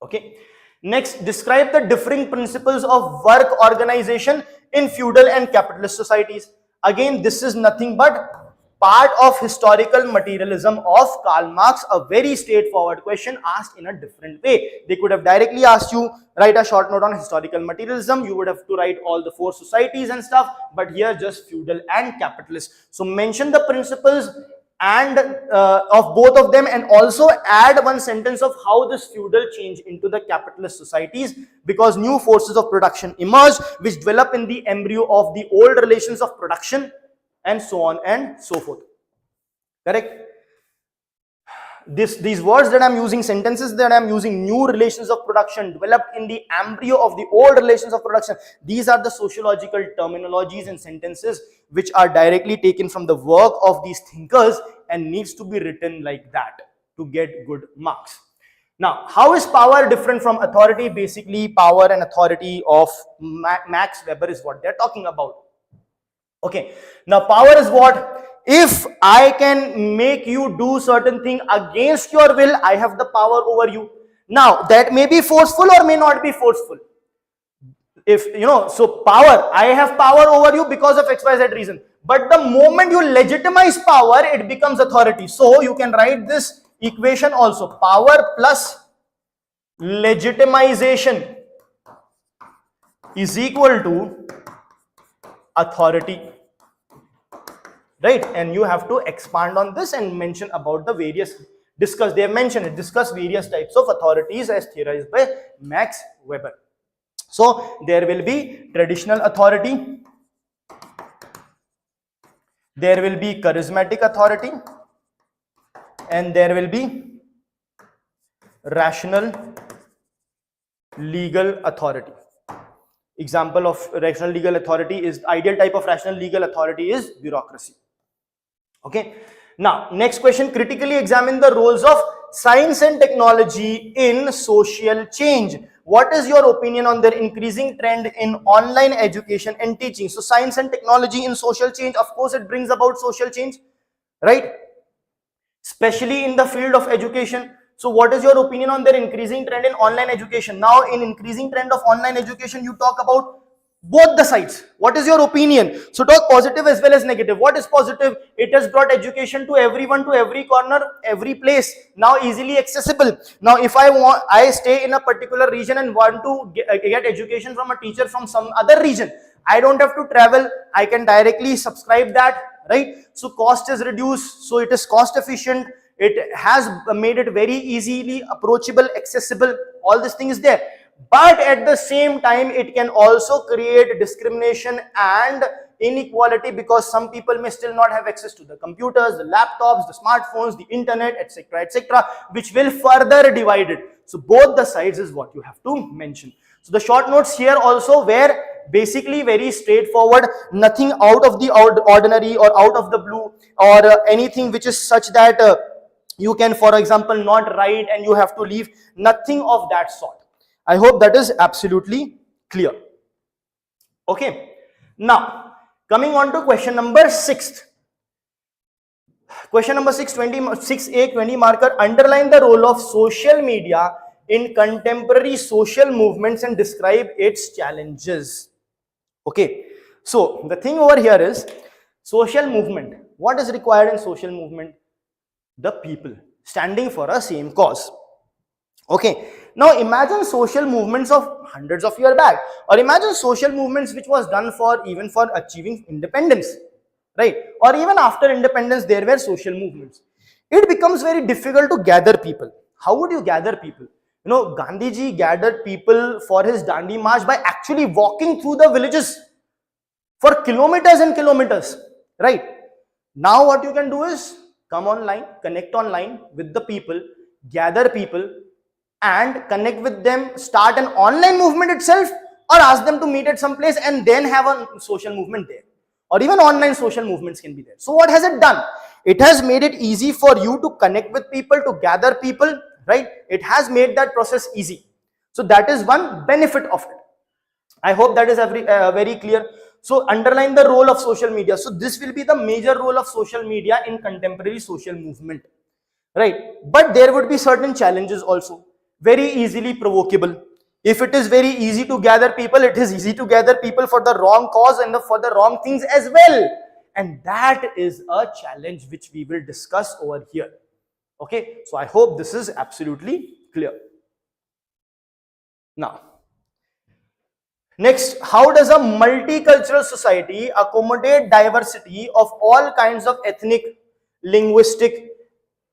S1: Okay. Next, describe the differing principles of work organization in feudal and capitalist societies. Again, this is nothing but part of historical materialism of Karl Marx, a very straightforward question asked in a different way. They could have directly asked you, write a short note on historical materialism. You would have to write all the 4 societies and stuff, but here just feudal and capitalist. So mention the principles and of both of them, and also add one sentence of how this feudal changed into the capitalist societies, because new forces of production emerged which develop in the embryo of the old relations of production, and so on and so forth. Correct? These words that I'm using, sentences that I'm using, new relations of production developed in the embryo of the old relations of production, these are the sociological terminologies and sentences which are directly taken from the work of these thinkers and needs to be written like that to get good marks. Now, how is power different from authority? Basically, power and authority of Max Weber is what they're talking about. Okay, now power is what? If I can make you do certain thing against your will, I have the power over you. Now, that may be forceful or may not be forceful. If so power, I have power over you because of XYZ reason. But the moment you legitimize power, it becomes authority. So you can write this equation also: power plus legitimization is equal to authority. Right? And you have to expand on this and mention about the various, they have mentioned it, discuss various types of authorities as theorized by Max Weber. So there will be traditional authority, there will be charismatic authority, and there will be rational legal authority. Example of rational legal authority is, ideal type of rational legal authority is bureaucracy. Okay. Now, next question: critically examine the roles of science and technology in social change. What is your opinion on their increasing trend in online education and teaching? So, science and technology in social change, of course, it brings about social change, right? Especially in the field of education. So, what is your opinion on their increasing trend in online education? Now, in increasing trend of online education, you talk about both the sides. What is your opinion? So talk positive as well as negative. What is positive? It has brought education to everyone, to every corner, every place, now easily accessible. Now if I stay in a particular region and want to get education from a teacher from some other region, I don't have to travel, I can directly subscribe that, right? So cost is reduced, so it is cost efficient, it has made it very easily approachable, accessible, all this thing is there. But at the same time, it can also create discrimination and inequality, because some people may still not have access to the computers, the laptops, the smartphones, the internet, etc., which will further divide it. So both the sides is what you have to mention. So the short notes here also were basically very straightforward, nothing out of the ordinary or out of the blue, or anything which is such that you can, for example, not write and you have to leave, nothing of that sort. I hope that is absolutely clear. Okay. Now, coming on to question number 6. Question number 6, 6A, 20 marker. Underline the role of social media in contemporary social movements and describe its challenges. Okay. So, the thing over here is social movement. What is required in social movement? The people standing for a same cause. Okay, now imagine social movements of hundreds of years back, or imagine social movements which was done for even for achieving independence, right? Or even after independence there were social movements. It becomes very difficult to gather people. How would you gather people? You know, Gandhiji gathered people for his Dandi March by actually walking through the villages for kilometers and kilometers, right? Now what you can do is come online, connect online with the people, gather people and connect with them, start an online movement itself, or ask them to meet at some place and then have a social movement there, or even online social movements can be there. So what has it done? It has made it easy for you to connect with people, to gather people, right? It has made that process easy. So that is one benefit of it. I hope that is very clear. So underline the role of social media. So this will be the major role of social media in contemporary social movement, right? But there would be certain challenges also. Very easily provocable. If it is very easy to gather people, it is easy to gather people for the wrong cause and for the wrong things as well. And that is a challenge which we will discuss over here. Okay, so I hope this is absolutely clear. Now, next, how does a multicultural society accommodate diversity of all kinds of ethnic, linguistic,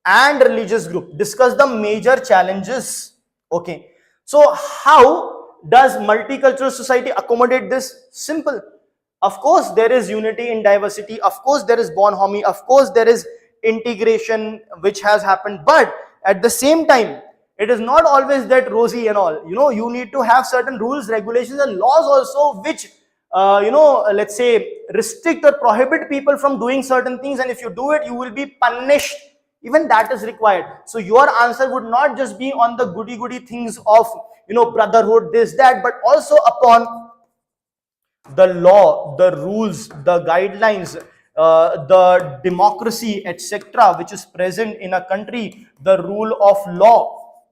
S1: and religious group? Discuss the major challenges. Okay, so how does multicultural society accommodate this? Simple. Of course, there is unity in diversity. Of course, there is bonhomie. Of course, there is integration which has happened. But at the same time, it is not always that rosy and all. You know, you need to have certain rules, regulations, and laws also which, let's say, restrict or prohibit people from doing certain things. And if you do it, you will be punished. Even that is required. So your answer would not just be on the goody things of, brotherhood, this, that, but also upon the law, the rules, the guidelines, the democracy, etc., which is present in a country, the rule of law,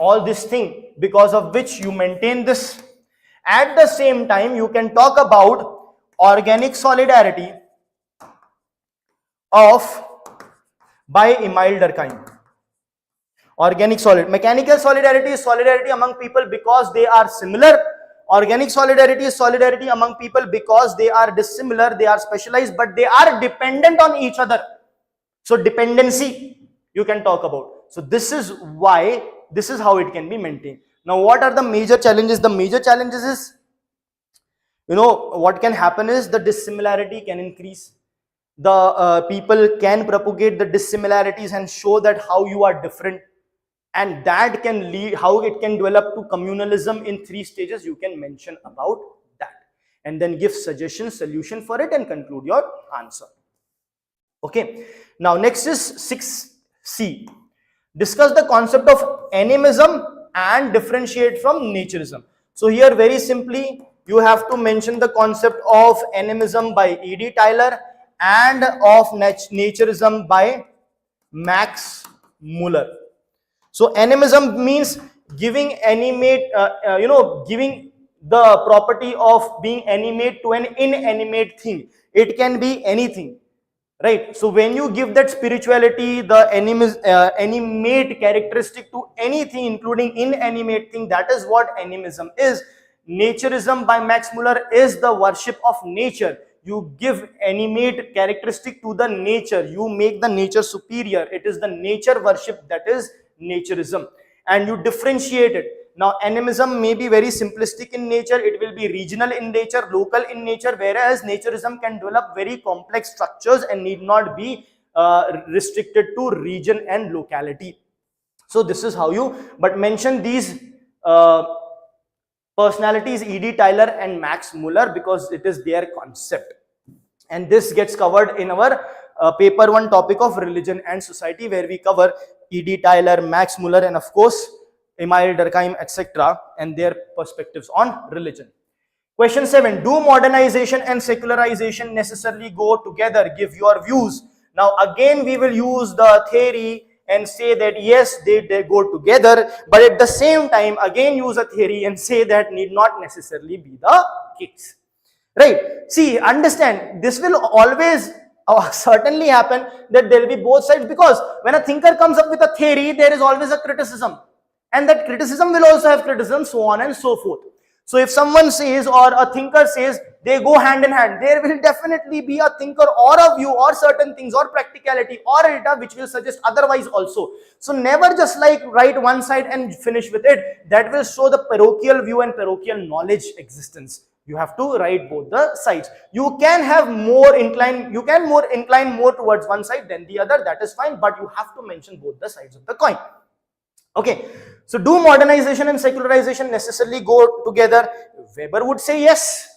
S1: all this thing because of which you maintain this. At the same time, you can talk about organic solidarity of by Emile Durkheim. Mechanical solidarity is solidarity among people because they are similar. Organic solidarity is solidarity among people because they are dissimilar, they are specialized, but they are dependent on each other. So dependency you can talk about. So this is why, this is how it can be maintained. Now what are the major challenges? The major challenges is, what can happen is the dissimilarity can increase. The people can propagate the dissimilarities and show that how you are different, and that can lead, how it can develop to communalism in 3 stages. You can mention about that and then give suggestion, solution for it and conclude your answer. Okay, now next is 6C. Discuss the concept of animism and differentiate from naturism. So here very simply you have to mention the concept of animism by E.D. Tyler and of naturism by Max Muller. So animism means giving giving the property of being animate to an inanimate thing. It can be anything, right? So when you give that spirituality, the animate characteristic to anything, including inanimate thing, that is what animism is. Naturism by Max Muller is the worship of nature. You give animate characteristic to the nature. You make the nature superior. It is the nature worship, that is naturism, and you differentiate it. Now animism may be very simplistic in nature, it will be regional in nature, local in nature, whereas naturism can develop very complex structures and need not be restricted to region and locality. So this is how you, but mention these personalities, E.D. Tyler and Max Muller, because it is their concept, and this gets covered in our paper 1 topic of religion and society, where we cover E.D. Tyler, Max Muller, and of course Emile Durkheim, etc., and their perspectives on religion. Question 7. Do modernization and secularization necessarily go together? Give your views. Now again we will use the theory and say that yes, they go together, but at the same time again use a theory and say that need not necessarily be the case. Right? See, understand, this will always certainly happen that there will be both sides, because when a thinker comes up with a theory, there is always a criticism, and that criticism will also have criticism, so on and so forth. So if someone says, or a thinker says, they go hand in hand, there will definitely be a thinker or a view or certain things or practicality or data which will suggest otherwise also. So never just like write one side and finish with it. That will show the parochial view and parochial knowledge existence. You have to write both the sides. You can have more incline, you can incline more towards one side than the other, that is fine, but you have to mention both the sides of the coin. Okay, so do modernization and secularization necessarily go together? Weber would say yes.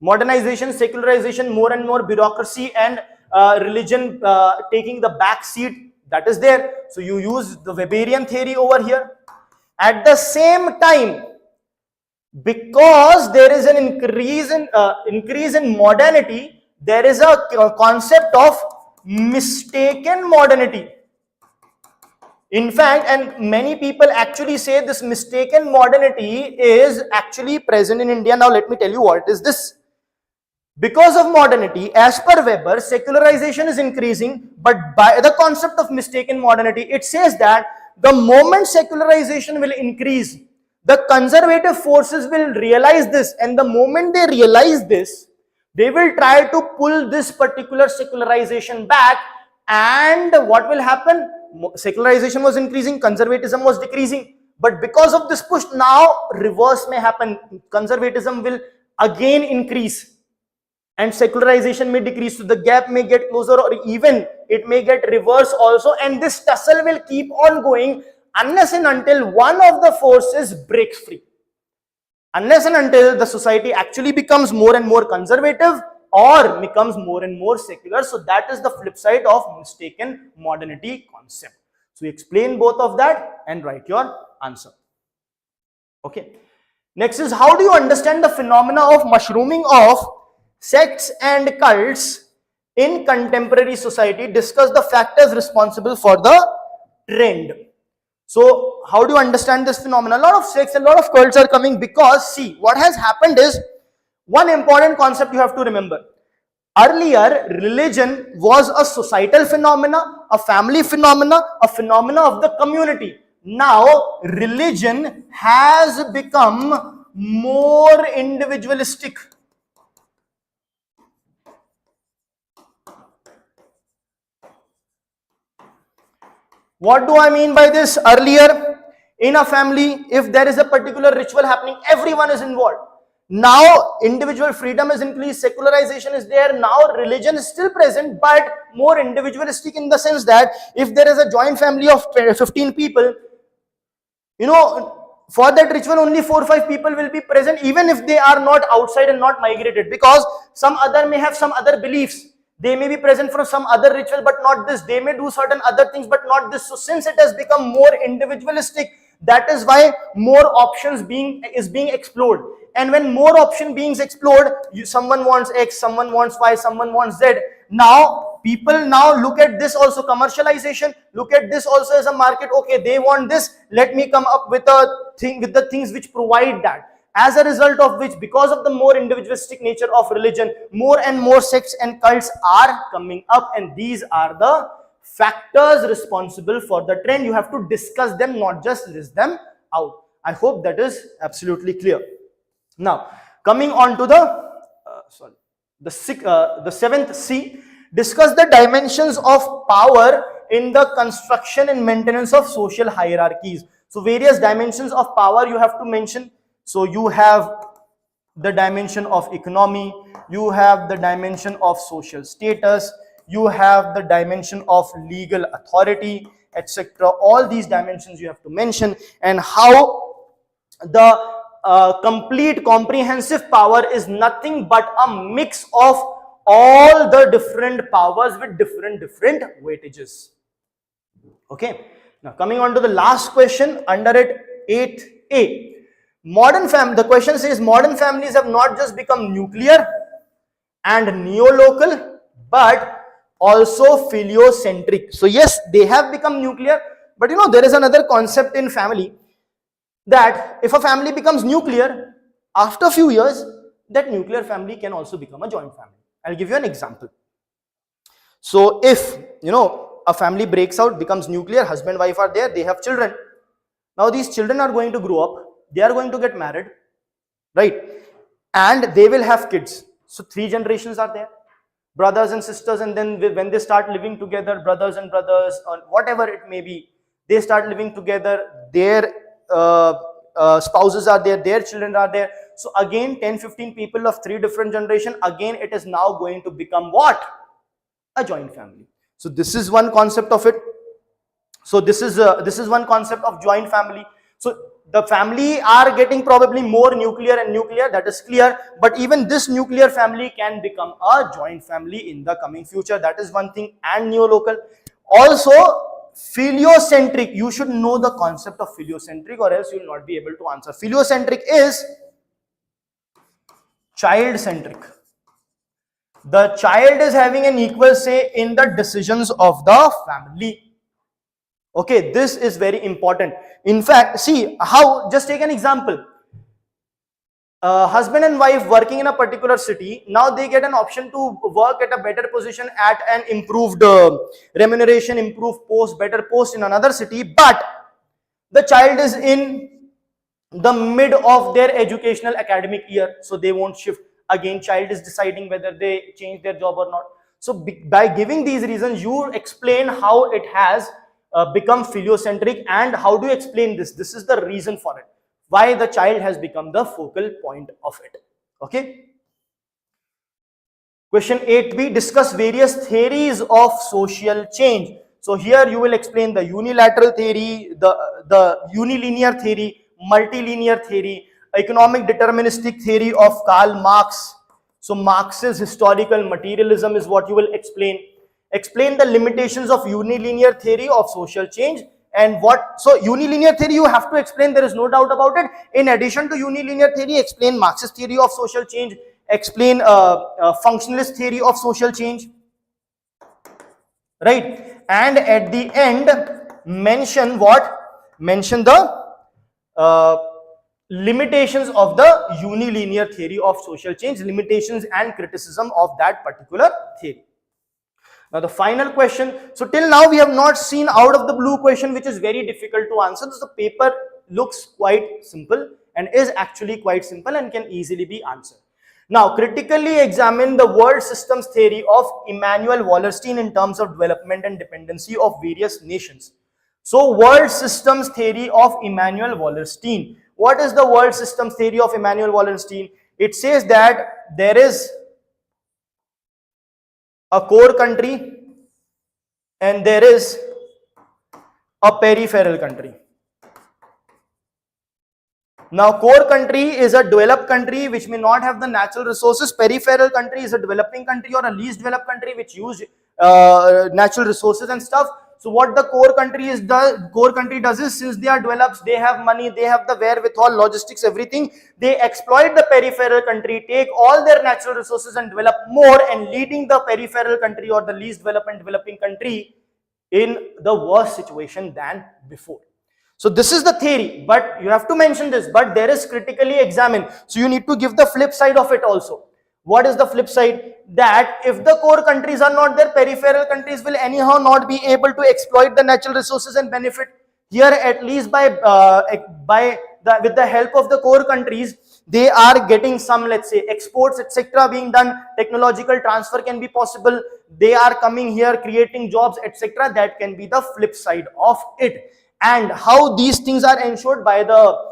S1: Modernization, secularization, more and more bureaucracy and religion taking the back seat, that is there. So you use the Weberian theory over here. At the same time, because there is an increase in modernity, there is a concept of mistaken modernity. In fact, and many people actually say this mistaken modernity is actually present in India. Now let me tell you what is this. Because of modernity, as per Weber, secularization is increasing, but by the concept of mistaken modernity, it says that the moment secularization will increase, the conservative forces will realize this, and the moment they realize this, they will try to pull this particular secularization back, and what will happen? Secularization was increasing, conservatism was decreasing, but because of this push, now reverse may happen. Conservatism will again increase and secularization may decrease, so the gap may get closer, or even it may get reversed also, and this tussle will keep on going unless and until one of the forces breaks free. Unless and until the society actually becomes more and more conservative or becomes more and more secular. So that is the flip side of mistaken modernity concept. So explain both of that and write your answer. Okay. Next is, how do you understand the phenomena of mushrooming of sects and cults in contemporary society? Discuss the factors responsible for the trend. So how do you understand this phenomenon? A lot of sects and a lot of cults are coming because, see, what has happened is, one important concept you have to remember. Earlier, religion was a societal phenomena, a family phenomena, a phenomena of the community. Now, religion has become more individualistic. What do I mean by this? Earlier, in a family, if there is a particular ritual happening, everyone is involved. Now, individual freedom is increased, secularization is there. Now, religion is still present, but more individualistic, in the sense that if there is a joint family of 15 people, you know, for that ritual only 4 or 5 people will be present, even if they are not outside and not migrated, because some other may have some other beliefs. They may be present for some other ritual, but not this. They may do certain other things, but not this. So since it has become more individualistic, that is why more options is being explored. And when more option being explored, someone wants X, someone wants Y, someone wants Z. Now people now look at this also, commercialization. Look at this also as a market. Okay, they want this. Let me come up with a thing, with the things which provide that. As a result of which, because of the more individualistic nature of religion, more and more sects and cults are coming up, and these are the factors responsible for the trend. You have to discuss them, not just list them out. I hope that is absolutely clear. Now, coming on to the 7th C, discuss the dimensions of power in the construction and maintenance of social hierarchies. So, various dimensions of power you have to mention. So, you have the dimension of economy, you have the dimension of social status, you have the dimension of legal authority, etc. All these dimensions you have to mention, and how the complete comprehensive power is nothing but a mix of all the different powers with different weightages. Okay. Now coming on to the last question under it, 8A. The question says, modern families have not just become nuclear and neo-local, but also filiocentric. So yes, they have become nuclear, but you know, there is another concept in family, that if a family becomes nuclear, after a few years, that nuclear family can also become a joint family. I'll give you an example. So if, a family breaks out, becomes nuclear, husband, wife are there, they have children. Now these children are going to grow up, they are going to get married, right? And they will have kids. So 3 generations are there, brothers and sisters, and then when they start living together, brothers and brothers, or whatever it may be, they start living together, their spouses are there, their children are there. So again 10-15 people of 3 different generations, again it is now going to become what? A joint family. So this is one concept of it. So this is one concept of joint family. So the family are getting probably more nuclear and nuclear, that is clear, but even this nuclear family can become a joint family in the coming future. That is one thing. And neolocal. Also filiocentric, you should know the concept of filiocentric or else you will not be able to answer. Filiocentric is child centric. The child is having an equal say in the decisions of the family. Okay, this is very important. In fact, see how, just take an example. Husband and wife working in a particular city, now they get an option to work at a better position at an improved remuneration, improved post, better post in another city, but the child is in the mid of their educational academic year, so they won't shift. Again, child is deciding whether they change their job or not. So by giving these reasons, you explain how it has become filiocentric, and how do you explain this? This is the reason for it, why the child has become the focal point of it. Okay. Question 8b, discuss various theories of social change. So here you will explain the unilateral theory, the unilinear theory, multilinear theory, economic deterministic theory of Karl Marx. So Marx's historical materialism is what you will explain. Explain the limitations of unilinear theory of social change, and what, so unilinear theory you have to explain, there is no doubt about it. In addition to unilinear theory, explain Marxist theory of social change, explain functionalist theory of social change, right? And at the end, mention what? Mention the limitations of the unilinear theory of social change, limitations and criticism of that particular theory. Now the final question. So till now we have not seen out of the blue question which is very difficult to answer. So the paper looks quite simple and is actually quite simple and can easily be answered. Now critically examine the world systems theory of Immanuel Wallerstein in terms of development and dependency of various nations. So world systems theory of Immanuel Wallerstein. What is the world systems theory of Immanuel Wallerstein? It says that there is a core country and there is a peripheral country. Now core country is a developed country which may not have the natural resources. Peripheral country is a developing country or a least developed country which use natural resources and stuff. So what the core country does is, since they are developed, they have money, they have the wherewithal, logistics, everything, they exploit the peripheral country, take all their natural resources and develop more, and leading the peripheral country or the least developed and developing country in the worst situation than before. So this is the theory, but you have to mention this, but there is critically examined. So you need to give the flip side of it also. What is the flip side? That if the core countries are not there, peripheral countries will anyhow not be able to exploit the natural resources and benefit. Here, at least with the help of the core countries, they are getting some, let's say, exports, etc. being done. Technological transfer can be possible. They are coming here, creating jobs, etc. That can be the flip side of it. And how these things are ensured by the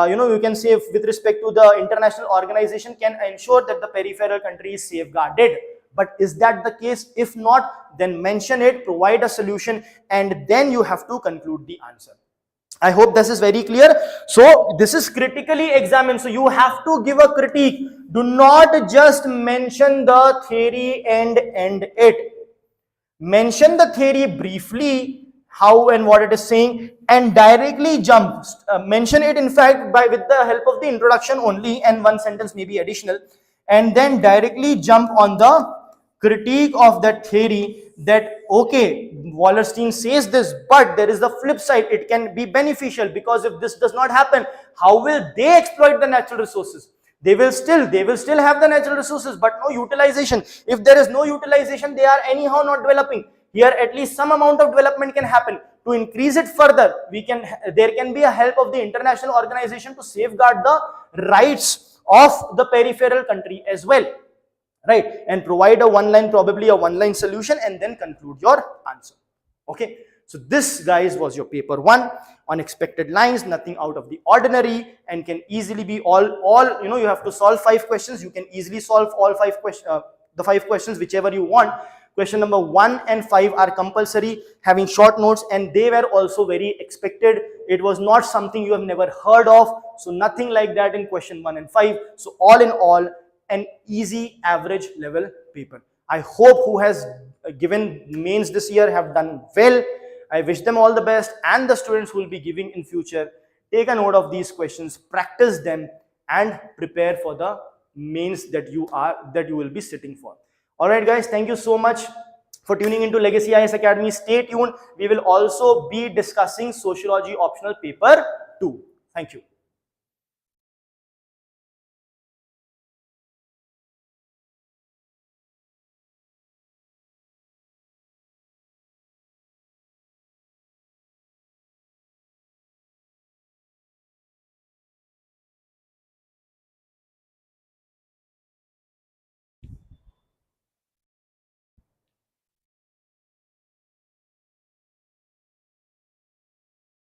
S1: you can say with respect to the international organization can ensure that the peripheral country is safeguarded. But is that the case? If not, then mention it, provide a solution, and then you have to conclude the answer. I hope this is very clear. So this is critically examined. So you have to give a critique. Do not just mention the theory and end it. Mention the theory briefly, how and what it is saying, and directly jump. Mention it in fact with the help of the introduction only, and one sentence may be additional, and then directly jump on the critique of that theory, that okay, Wallerstein says this, but there is the flip side. It can be beneficial, because if this does not happen, how will they exploit the natural resources? They will still have the natural resources, but no utilization. If there is no utilization, they are anyhow not developing. Here at least some amount of development can happen. To increase it further, there can be a help of the international organization to safeguard the rights of the peripheral country as well, right? And provide probably a one-line solution, and then conclude your answer. Okay, so this, guys, was your paper 1. Unexpected lines, nothing out of the ordinary, and can easily be all you have to solve 5 questions. You can easily solve all 5 questions, the 5 questions whichever you want. Question number 1 and 5 are compulsory, having short notes, and they were also very expected. It was not something you have never heard of, so nothing like that in question 1 and 5. So all in all, an easy average level paper. I hope who has given mains this year have done well. I wish them all the best, and the students who will be giving in future, take a note of these questions, practice them, and prepare for the mains that you will be sitting for. All right, guys, thank you so much for tuning into Legacy IAS Academy. Stay tuned. We will also be discussing Sociology Optional Paper 2. Thank you.